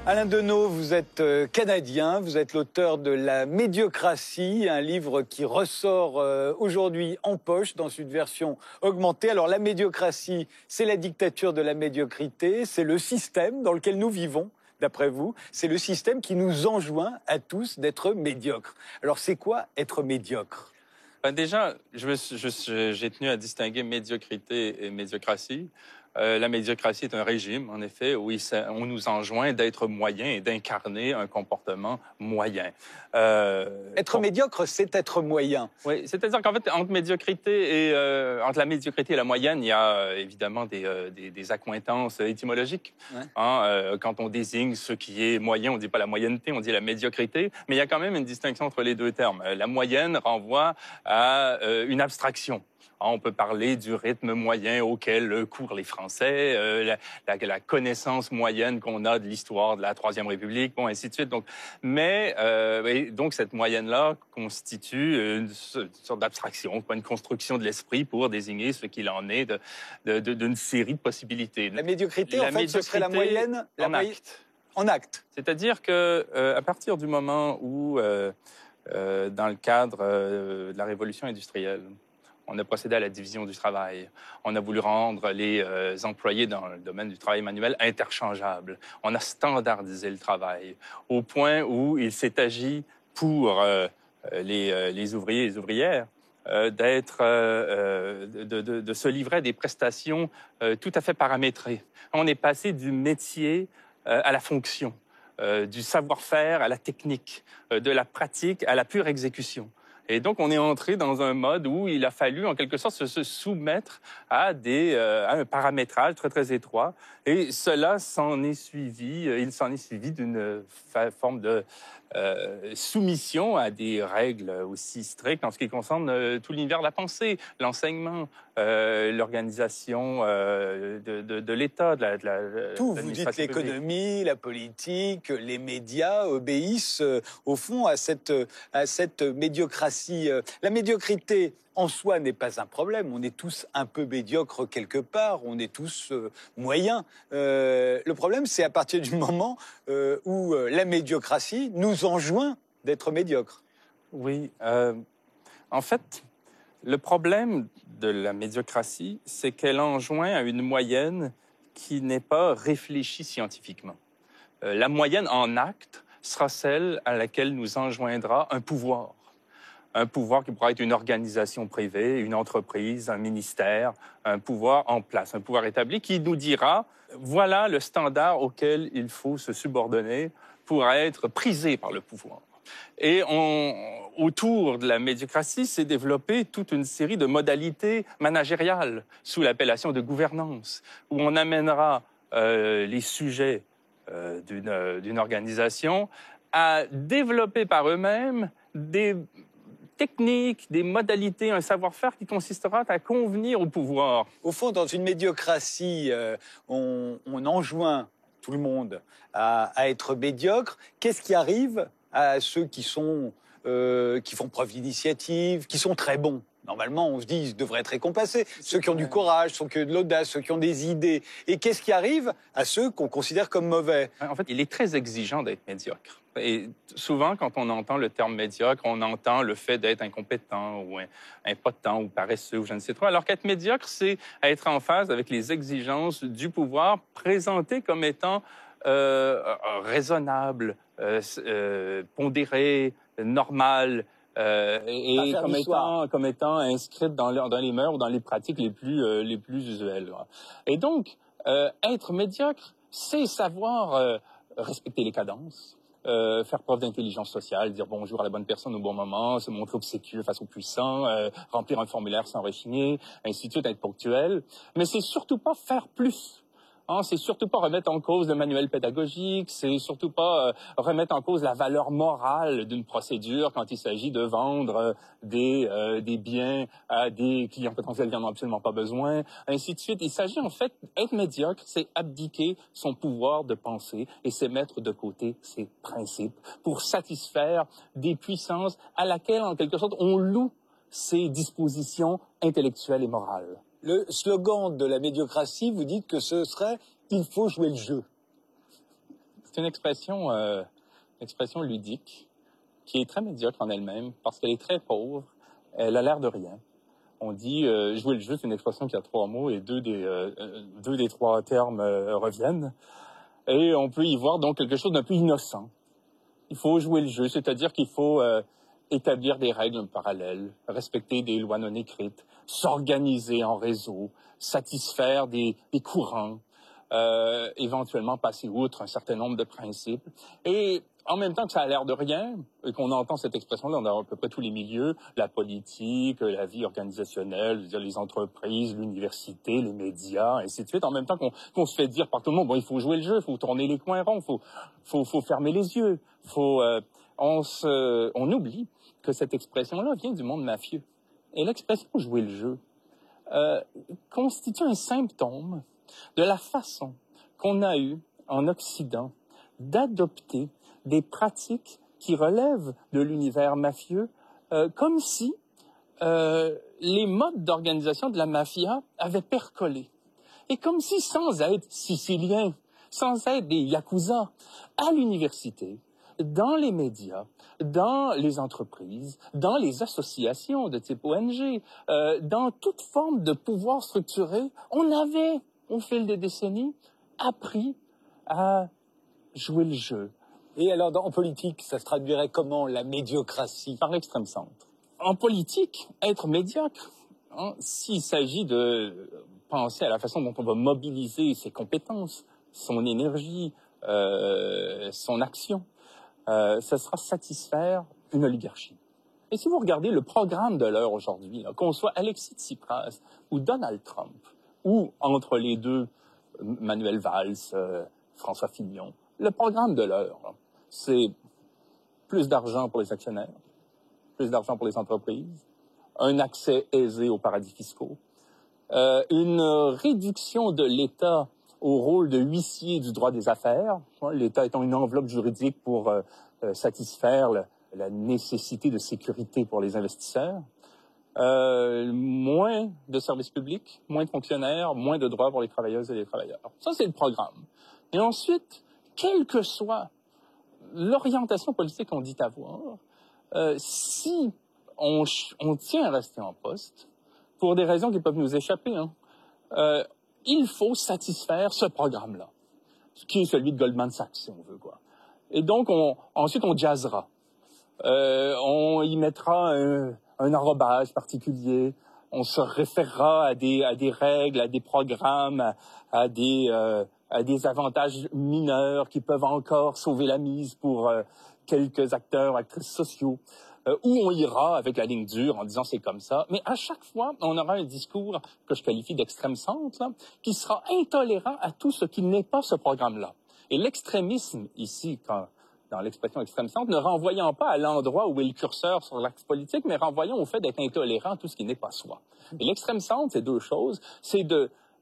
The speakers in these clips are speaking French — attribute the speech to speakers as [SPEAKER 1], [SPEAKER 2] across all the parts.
[SPEAKER 1] Alain Deneau, vous êtes canadien, vous êtes l'auteur de La médiocratie, un livre qui ressort aujourd'hui en poche dans une version augmentée. Alors la médiocratie, c'est la dictature de la médiocrité, c'est le système dans lequel nous vivons, d'après vous. C'est le système qui nous enjoint à tous d'être médiocres. Alors c'est quoi être médiocre ?
[SPEAKER 2] Déjà, j'ai tenu à distinguer médiocrité et médiocratie. La médiocratie est un régime, en effet, où on nous enjoint d'être moyen et d'incarner un comportement moyen.
[SPEAKER 1] Être médiocre, c'est être moyen.
[SPEAKER 2] Oui, c'est-à-dire qu'en fait, entre la médiocrité et la moyenne, il y a évidemment des accointances étymologiques. Ouais. Quand on désigne ce qui est moyen, on ne dit pas la moyenneté, on dit la médiocrité. Mais il y a quand même une distinction entre les deux termes. La moyenne renvoie à une abstraction. On peut parler du rythme moyen auquel courent les Français, la connaissance moyenne qu'on a de l'histoire de la Troisième République, bon, ainsi de suite. Donc, donc cette moyenne-là constitue une sorte d'abstraction, une construction de l'esprit pour désigner ce qu'il en est d'une série de possibilités.
[SPEAKER 1] La médiocrité, en fait, ce serait la moyenne
[SPEAKER 2] en acte.
[SPEAKER 1] En acte.
[SPEAKER 2] C'est-à-dire que à partir du moment où, dans le cadre de la révolution industrielle, on a procédé à la division du travail. On a voulu rendre les employés dans le domaine du travail manuel interchangeables. On a standardisé le travail au point où il s'est agi pour les ouvriers et les ouvrières de se livrer à des prestations tout à fait paramétrées. On est passé du métier à la fonction, du savoir-faire à la technique, de la pratique à la pure exécution. Et donc, on est entré dans un mode où il a fallu, en quelque sorte, se soumettre à un paramétrage très, très étroit. Et cela il s'en est suivi d'une forme de soumission à des règles aussi strictes en ce qui concerne tout l'univers de la pensée, l'enseignement, l'organisation de l'État,
[SPEAKER 1] tout, vous dites l'économie, la politique, les médias obéissent au fond à cette médiocratie. La médiocrité en soi n'est pas un problème. On est tous un peu médiocres quelque part, on est tous moyens. Le problème, c'est à partir du moment où la médiocratie nous enjoint d'être médiocres.
[SPEAKER 2] Oui, en fait, le problème de la médiocratie, c'est qu'elle enjoint à une moyenne qui n'est pas réfléchie scientifiquement. La moyenne en acte sera celle à laquelle nous enjoindra un pouvoir. Un pouvoir qui pourra être une organisation privée, une entreprise, un ministère, un pouvoir en place, un pouvoir établi qui nous dira voilà le standard auquel il faut se subordonner pour être prisé par le pouvoir. Et autour de la médiocratie s'est développée toute une série de modalités managériales sous l'appellation de gouvernance, où on amènera les sujets d'une organisation à développer par eux-mêmes des techniques, des modalités, un savoir-faire qui consistera à convenir au pouvoir.
[SPEAKER 1] Au fond, dans une médiocratie, on enjoint tout le monde à être médiocre. Qu'est-ce qui arrive à ceux qui font preuve d'initiative, qui sont très bons? Normalement, on se dit qu'ils devraient être récompensés. Ceux qui ont du courage, ceux qui ont de l'audace, ceux qui ont des idées. Et qu'est-ce qui arrive à ceux qu'on considère comme mauvais?
[SPEAKER 2] En fait, il est très exigeant d'être médiocre. Et souvent, quand on entend le terme médiocre, on entend le fait d'être incompétent ou impotent ou paresseux ou je ne sais trop. Alors qu'être médiocre, c'est être en phase avec les exigences du pouvoir présentées comme étant raisonnable, pondéré, normal, et comme étant inscrite dans les mœurs ou dans les pratiques les plus usuelles. Et donc, être médiocre, c'est savoir respecter les cadences, faire preuve d'intelligence sociale, dire bonjour à la bonne personne au bon moment, se montrer obséquieux face aux puissants, remplir un formulaire sans rechigner, ainsi de suite, être ponctuel. Mais c'est surtout pas faire plus. C'est surtout pas remettre en cause le manuel pédagogique, c'est surtout pas remettre en cause la valeur morale d'une procédure quand il s'agit de vendre des biens à des clients potentiels qui n'en ont absolument pas besoin, ainsi de suite. Il s'agit en fait, être médiocre, c'est abdiquer son pouvoir de penser et c'est mettre de côté ses principes pour satisfaire des puissances à laquelle, en quelque sorte, on loue ses dispositions intellectuelles et morales.
[SPEAKER 1] Le slogan de la médiocratie, vous dites que ce serait « il faut jouer le jeu ».
[SPEAKER 2] une expression ludique qui est très médiocre en elle-même parce qu'elle est très pauvre. Elle a l'air de rien. On dit jouer le jeu, c'est une expression qui a 3 mots et deux des 3 termes reviennent. Et on peut y voir donc quelque chose d'un peu innocent. Il faut jouer le jeu, c'est-à-dire qu'il faut établir des règles parallèles, respecter des lois non écrites, s'organiser en réseau, satisfaire des courants, éventuellement passer outre un certain nombre de principes. Et en même temps que ça a l'air de rien, et qu'on entend cette expression-là dans à peu près tous les milieux, la politique, la vie organisationnelle, je veux dire, les entreprises, l'université, les médias, ainsi de suite, en même temps qu'on se fait dire par tout le monde, bon, il faut jouer le jeu, il faut tourner les coins ronds, faut fermer les yeux, on oublie que cette expression-là vient du monde mafieux. Et l'expression « jouer le jeu » constitue un symptôme de la façon qu'on a eu en Occident d'adopter des pratiques qui relèvent de l'univers mafieux, comme si les modes d'organisation de la mafia avaient percolé. Et comme si, sans être siciliens, sans être des yakuza, à l'université, dans les médias, dans les entreprises, dans les associations de type ONG, dans toute forme de pouvoir structuré, on avait, au fil des décennies, appris à jouer le jeu.
[SPEAKER 1] Et alors, en politique, ça se traduirait comment, la médiocratie?
[SPEAKER 2] Par l'extrême centre. En politique, être médiocre, hein, s'il s'agit de penser à la façon dont on va mobiliser ses compétences, son énergie, son action, ce sera satisfaire une oligarchie. Et si vous regardez le programme de l'heure aujourd'hui, qu'on soit Alexis Tsipras ou Donald Trump, ou entre les deux, Manuel Valls, François Fillon, le programme de l'heure, c'est plus d'argent pour les actionnaires, plus d'argent pour les entreprises, un accès aisé aux paradis fiscaux, une réduction de l'État au rôle de huissier du droit des affaires, l'État étant une enveloppe juridique pour satisfaire la nécessité de sécurité pour les investisseurs, moins de services publics, moins de fonctionnaires, moins de droits pour les travailleuses et les travailleurs. Ça, c'est le programme. Et ensuite, quelle que soit l'orientation politique qu'on dit avoir, si on tient à rester en poste, pour des raisons qui peuvent nous échapper, il faut satisfaire ce programme-là, qui est celui de Goldman Sachs, si on veut, quoi. Et donc, ensuite, on jazzera. On y mettra un enrobage particulier, on se référera à des règles, à des programmes, à des avantages mineurs qui peuvent encore sauver la mise pour quelques acteurs, actrices sociaux, où on ira avec la ligne dure en disant c'est comme ça. Mais à chaque fois, on aura un discours que je qualifie d'extrême centre, là, qui sera intolérant à tout ce qui n'est pas ce programme-là. Et l'extrémisme ici, dans l'expression extrême centre, ne renvoyant pas à l'endroit où est le curseur sur l'axe politique, mais renvoyant au fait d'être intolérant à tout ce qui n'est pas soi. Et l'extrême centre, c'est deux choses. C'est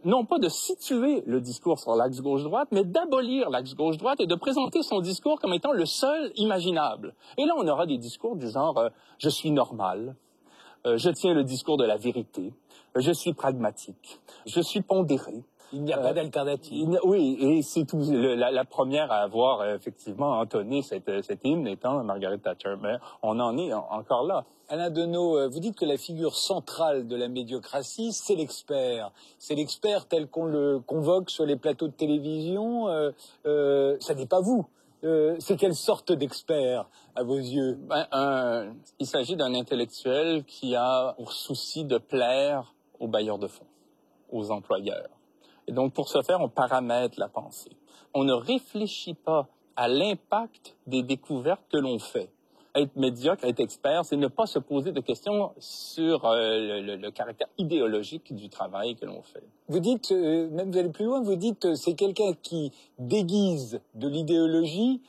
[SPEAKER 2] non pas de situer le discours sur l'axe gauche-droite, mais d'abolir l'axe gauche-droite et de présenter son discours comme étant le seul imaginable. Et là, on aura des discours du genre « je suis normal »,« je tiens le discours de la vérité »,« je suis pragmatique »,« je suis pondéré ».
[SPEAKER 1] Il n'y a pas d'alternative.
[SPEAKER 2] Oui, et c'est tout. La première à avoir effectivement entonné cet hymne étant Margaret Thatcher. Mais on en est encore là.
[SPEAKER 1] Alain Deneau, vous dites que la figure centrale de la médiocratie, c'est l'expert. C'est l'expert tel qu'on le convoque sur les plateaux de télévision. Ça n'est pas vous. C'est quelle sorte d'expert, à vos yeux?
[SPEAKER 2] Il s'agit d'un intellectuel qui a pour souci de plaire aux bailleurs de fonds, aux employeurs. Et donc, pour ce faire, on paramètre la pensée. On ne réfléchit pas à l'impact des découvertes que l'on fait. Être médiocre, être expert, c'est ne pas se poser de questions sur le caractère idéologique du travail que l'on fait.
[SPEAKER 1] Vous dites, même vous allez plus loin, vous dites c'est quelqu'un qui déguise de l'idéologie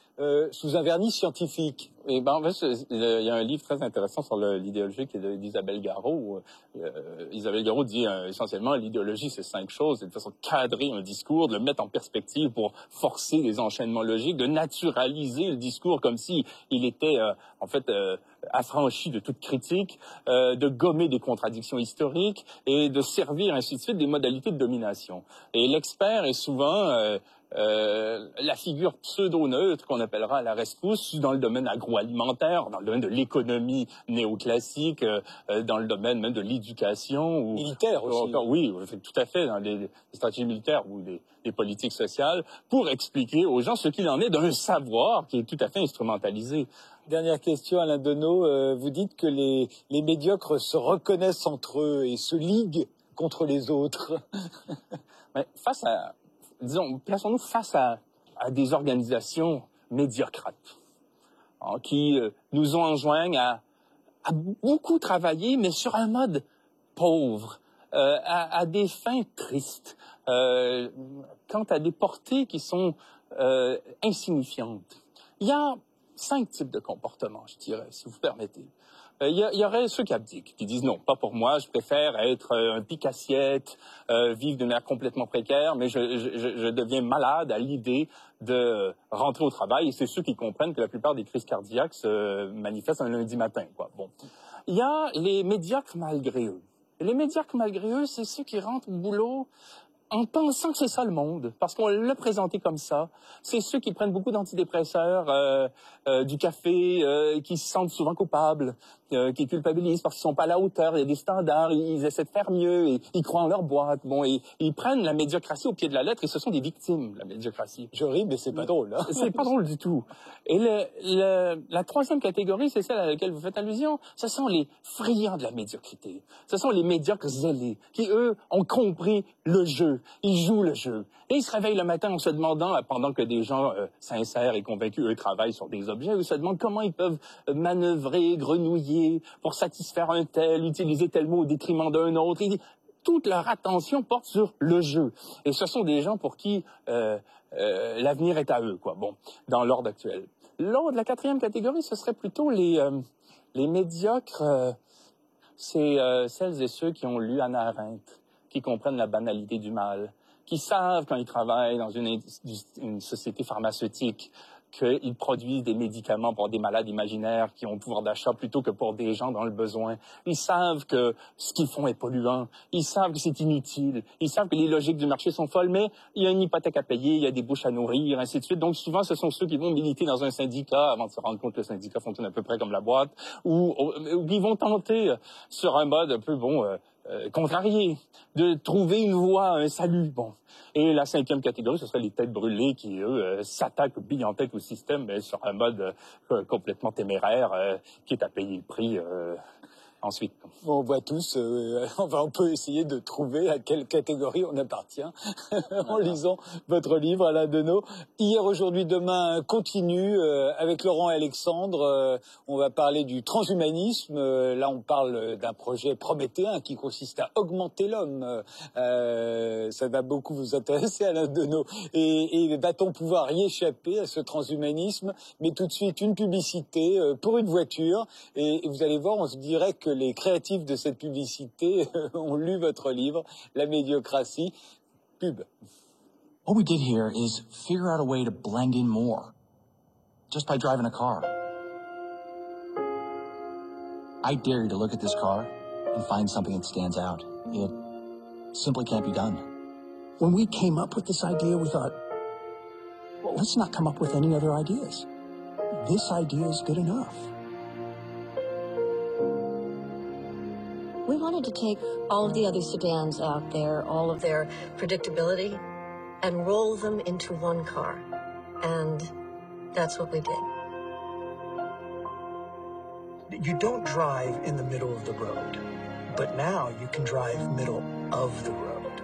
[SPEAKER 1] sous un vernis scientifique.
[SPEAKER 2] Et en fait, il y a un livre très intéressant sur l'idéologie qui est d'Isabelle Garot. Isabelle Garot dit essentiellement l'idéologie, c'est 5 choses. C'est de façon de cadrer un discours, de le mettre en perspective pour forcer les enchaînements logiques, de naturaliser le discours comme si il était en fait affranchi de toute critique, de gommer des contradictions historiques et de servir ainsi de suite des modalités de domination. Et l'expert est souvent la figure pseudo-neutre qu'on appellera à la rescousse dans le domaine agroalimentaire, dans le domaine de l'économie néoclassique, dans le domaine même de l'éducation. Ou
[SPEAKER 1] militaire aussi.
[SPEAKER 2] Oui, tout à fait, dans les stratégies militaires ou des politiques sociales, pour expliquer aux gens ce qu'il en est d'un savoir qui est tout à fait instrumentalisé.
[SPEAKER 1] Dernière question, Alain Deneau. Vous dites que les médiocres se reconnaissent entre eux et se liguent contre les autres.
[SPEAKER 2] Mais disons, plaçons-nous face à des organisations médiocrates, hein, qui nous enjoignent à beaucoup travailler, mais sur un mode pauvre, à des fins tristes, quant à des portées qui sont insignifiantes. Il y a 5 types de comportements, je dirais, si vous permettez. Il y aurait ceux qui abdiquent, qui disent non, pas pour moi, je préfère être un pique-assiette, vivre d'une manière complètement précaire, mais je deviens malade à l'idée de rentrer au travail. Et c'est ceux qui comprennent que la plupart des crises cardiaques se manifestent un lundi matin, quoi. Bon. Il y a les médiocres malgré eux. Et les médiocres malgré eux, c'est ceux qui rentrent au boulot en pensant que c'est ça le monde, parce qu'on l'a présenté comme ça. C'est ceux qui prennent beaucoup d'antidépresseurs, du café, qui se sentent souvent coupables, qui culpabilisent parce qu'ils sont pas à la hauteur, il y a des standards, ils essaient de faire mieux, et ils croient en leur boîte. Bon, et ils prennent la médiocratie au pied de la lettre, et ce sont des victimes, la médiocratie.
[SPEAKER 1] Je ris, mais c'est pas drôle. Hein?
[SPEAKER 2] C'est pas drôle du tout. Et la troisième catégorie, c'est celle à laquelle vous faites allusion, ce sont les friands de la médiocrité. Ce sont les médiocres zélés, qui, eux, ont compris le jeu. Ils jouent le jeu. Et ils se réveillent le matin en se demandant, pendant que des gens sincères et convaincus, eux, travaillent sur des objets, ils se demandent comment ils peuvent manœuvrer, grenouiller pour satisfaire un tel, utiliser tel mot au détriment d'un autre. Toute leur attention porte sur le jeu. Et ce sont des gens pour qui l'avenir est à eux, quoi. Bon, dans l'ordre actuel. L'autre, la quatrième catégorie, ce serait plutôt les médiocres. C'est celles et ceux qui ont lu Hannah Arendt, qui comprennent la banalité du mal, qui savent quand ils travaillent dans une société pharmaceutique qu'ils produisent des médicaments pour des malades imaginaires qui ont le pouvoir d'achat plutôt que pour des gens dans le besoin. Ils savent que ce qu'ils font est polluant. Ils savent que c'est inutile. Ils savent que les logiques du marché sont folles, mais il y a une hypothèque à payer, il y a des bouches à nourrir, ainsi de suite. Donc souvent, ce sont ceux qui vont militer dans un syndicat avant de se rendre compte que le syndicat fonctionne à peu près comme la boîte, ou qui vont tenter sur un mode un peu, contrarié, de trouver une voie, un salut. Bon. Et la cinquième catégorie, ce serait les têtes brûlées qui, eux, s'attaquent bille en tête au système, mais sur un mode complètement téméraire, qui est à payer le prix ensuite.
[SPEAKER 1] Bon, on voit tous, on peut essayer de trouver à quelle catégorie on appartient en lisant votre livre, Alain Deneau. Hier, aujourd'hui, demain, continue avec Laurent et Alexandre. On va parler du transhumanisme. Là, on parle d'un projet prométhéen qui consiste à augmenter l'homme. Ça va beaucoup vous intéresser, Alain Deneau. Et va-t-on pouvoir y échapper à ce transhumanisme? Mais tout de suite, une publicité pour une voiture. Et vous allez voir, on se dirait que les créatifs de cette publicité ont lu votre livre, La médiocratie. Pub.
[SPEAKER 3] What we did here is figure out a way to blend in more, just by driving a car. I dare you to look at this car and find something that stands out. It simply can't be done. When we came up with this idea, we thought, well, let's not come up with any other ideas. This idea is good enough.
[SPEAKER 4] We wanted to take all of the other sedans out there, all of their predictability, and roll them into one car. And that's what we did.
[SPEAKER 5] You don't drive in the middle of the road, but now you can drive middle of the road.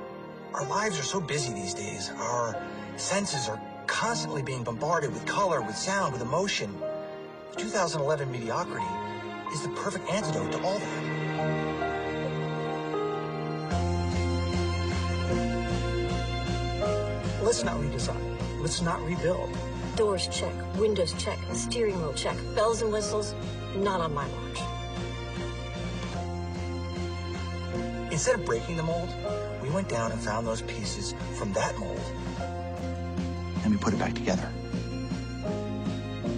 [SPEAKER 6] Our lives are so busy these days. Our senses are constantly being bombarded with color, with sound, with emotion. The 2011 mediocrity is the perfect antidote to all that.
[SPEAKER 5] Let's not redesign. Let's not rebuild.
[SPEAKER 4] Doors check, windows check, steering wheel check, bells and whistles, not on my watch.
[SPEAKER 6] Instead of breaking the mold, we went down and found those pieces from that mold, and we put it back together.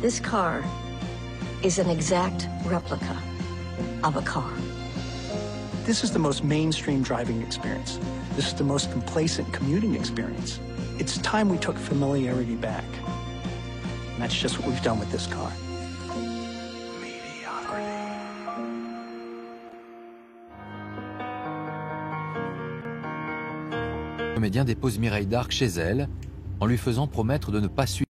[SPEAKER 4] This car is an exact replica of a car.
[SPEAKER 5] This is the most mainstream driving experience. This is the most complacent commuting experience. It's time we took familiarity back. And that's just what we've done with this car.
[SPEAKER 7] Le comédien dépose Mireille d'Arc chez elle en lui faisant promettre de ne pas suivre